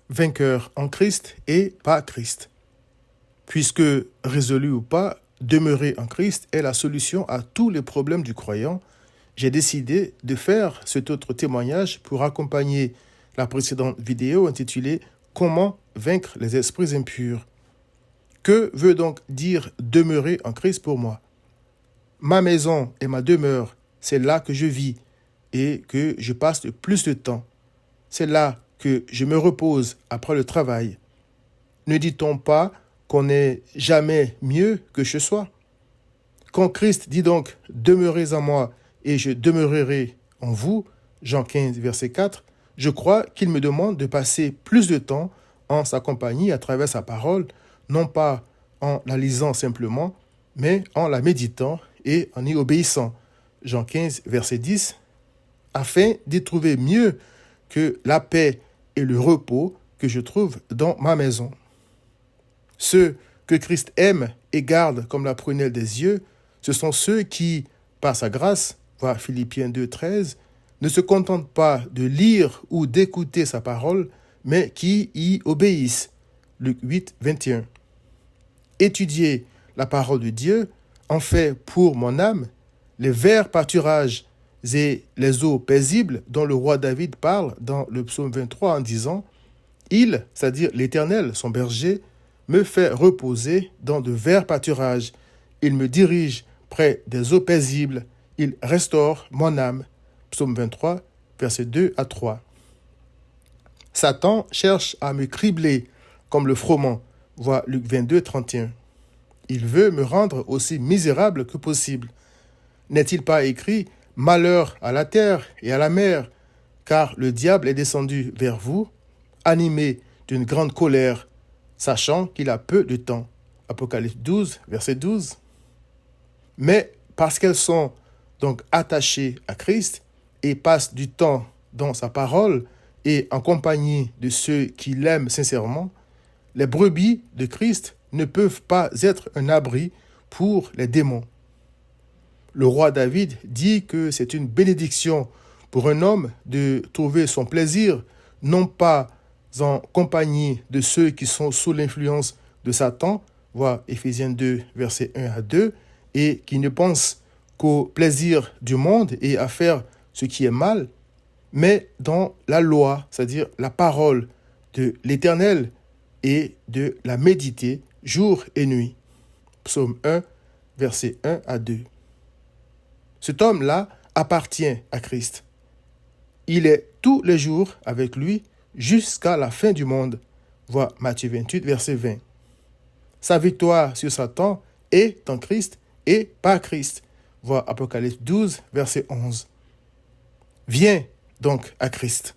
vainqueur en Christ et pas Christ. Puisque, résolu ou pas, demeurer en Christ est la solution à tous les problèmes du croyant, j'ai décidé de faire cet autre témoignage pour accompagner la précédente vidéo intitulée « Comment vaincre les esprits impurs ». Que veut donc dire demeurer en Christ pour moi? Ma maison et ma demeure, c'est là que je vis et que je passe le plus de temps. C'est là que je me repose après le travail. Ne dit-on pas qu'on n'est jamais mieux que chez soi? Quand Christ dit donc « Demeurez en moi et je demeurerai en vous », Jean 15, verset 4, je crois qu'il me demande de passer plus de temps en sa compagnie à travers sa parole, non pas en la lisant simplement, mais en la méditant et en y obéissant. Jean 15, verset 10, afin d'y trouver mieux que la paix et le repos que je trouve dans ma maison. Ceux que Christ aime et garde comme la prunelle des yeux, ce sont ceux qui, par sa grâce, voir Philippiens 2, 13, ne se contentent pas de lire ou d'écouter sa parole, mais qui y obéissent. Luc 8, 21. Étudier la parole de Dieu en fait pour mon âme les verts pâturages et les eaux paisibles dont le roi David parle dans le psaume 23 en disant « Il, c'est-à-dire l'Éternel, son berger, me fait reposer dans de verts pâturages. Il me dirige près des eaux paisibles. Il restaure mon âme. » Psaume 23, versets 2 à 3. Satan cherche à me cribler comme le froment, voit Luc 22, 31. Il veut me rendre aussi misérable que possible. N'est-il pas écrit « Malheur à la terre et à la mer, car le diable est descendu vers vous, animé d'une grande colère, sachant qu'il a peu de temps. » Apocalypse 12, verset 12. Mais parce qu'elles sont donc attachées à Christ et passent du temps dans sa parole et en compagnie de ceux qui l'aiment sincèrement, les brebis de Christ ne peuvent pas être un abri pour les démons. Le roi David dit que c'est une bénédiction pour un homme de trouver son plaisir, non pas en compagnie de ceux qui sont sous l'influence de Satan, voir Éphésiens 2, versets 1 à 2, et qui ne pensent qu'au plaisir du monde et à faire ce qui est mal, mais dans la loi, c'est-à-dire la parole de l'Éternel et de la méditer jour et nuit. Psaume 1, versets 1 à 2. Cet homme-là appartient à Christ. Il est tous les jours avec lui jusqu'à la fin du monde. Vois Matthieu 28, verset 20. Sa victoire sur Satan est en Christ et par Christ. Vois Apocalypse 12, verset 11. Viens donc à Christ.